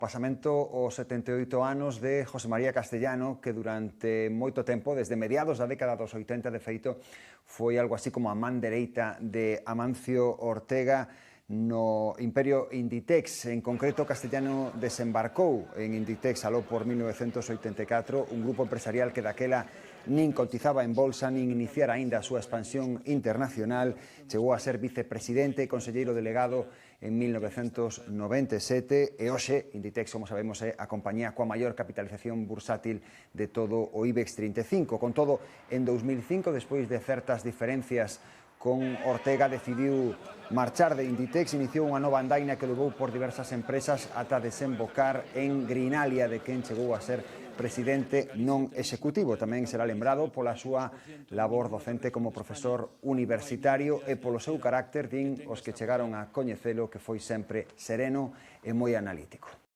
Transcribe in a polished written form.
Pasamento aos 78 anos de José María Castellano, que durante moito tempo, desde mediados da década dos 80, de feito, foi algo así como a man dereita de Amancio Ortega no Imperio Inditex. En concreto, Castellano desembarcou en Inditex aló por 1984, un grupo empresarial que daquela nin cotizaba en bolsa, nin iniciara aínda a súa expansión internacional. Chegou a ser vicepresidente e conselleiro delegado en 1997 e hoxe Inditex, como sabemos, é a compañía coa maior capitalización bursátil de todo o IBEX 35. Con todo, en 2005, despois de certas diferencias con Ortega, decidiu marchar de Inditex, iniciou unha nova andaina que levou por diversas empresas ata desembocar en Grinalia, de quen chegou a ser presidente non executivo. Tamén será lembrado pola súa labor docente como profesor universitario e polo seu carácter, din os que chegaron a coñecelo, que foi sempre sereno e moi analítico.